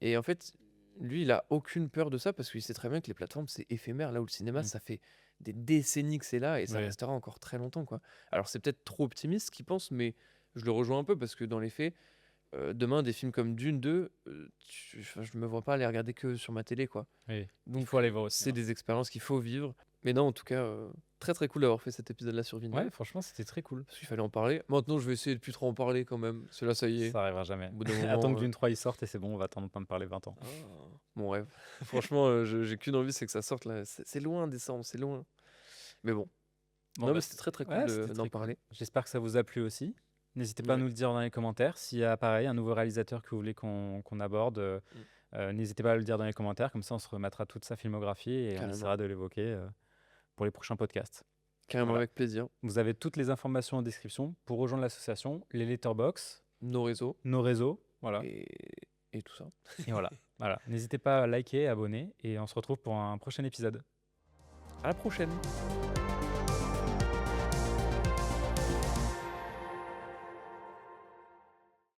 A: Et en fait, lui, il a aucune peur de ça parce qu'il sait très bien que les plateformes, c'est éphémère. Là où le cinéma,
B: Mm.
A: ça fait des décennies que c'est là et ça
B: Ouais.
A: restera encore très longtemps, quoi. Alors, c'est peut-être trop optimiste ce qu'il pense, mais je le rejoins un peu parce que dans les faits, demain, des films comme Dune 2, je me vois pas les regarder que sur ma télé, quoi.
B: Oui.
A: Donc,
B: Il faut aller voir aussi.
A: c'est des expériences qu'il faut vivre. Mais non, en tout cas, très très cool d'avoir fait cet épisode-là sur Villeneuve.
B: Ouais, franchement, c'était très cool.
A: Parce qu'il fallait en parler. Maintenant, je vais essayer de plus trop en parler quand même. Parce que là, ça y est.
B: Ça arrivera jamais.
A: Au bout d'un moment,
B: Attends que Dune 3 il sorte et c'est bon, on va attendre pas me parler 20 ans.
A: Mon rêve. Franchement, j'ai qu'une envie, c'est que ça sorte là. C'est loin, décembre, c'est loin. Mais bon.
B: Bon,
A: Non,
B: bah,
A: mais c'était très très cool
B: ouais, c'était
A: d'en
B: très cool.
A: parler.
B: J'espère que ça vous a plu aussi. N'hésitez pas à
A: Ouais.
B: nous le dire dans les commentaires. S'il y a pareil un nouveau réalisateur que vous voulez qu'on aborde, n'hésitez pas à le dire dans les commentaires. Comme ça, on se remettra toute sa filmographie et on
A: Carrément.
B: essaiera de l'évoquer pour les prochains podcasts.
A: Carrément
B: Voilà.
A: avec plaisir.
B: Vous avez toutes les informations en description pour rejoindre l'association, les letterbox,
A: Nos réseaux
B: nos réseaux. Voilà.
A: et tout ça.
B: Et voilà. Voilà. N'hésitez pas à liker, abonner et on se retrouve pour un prochain épisode.
A: À la prochaine.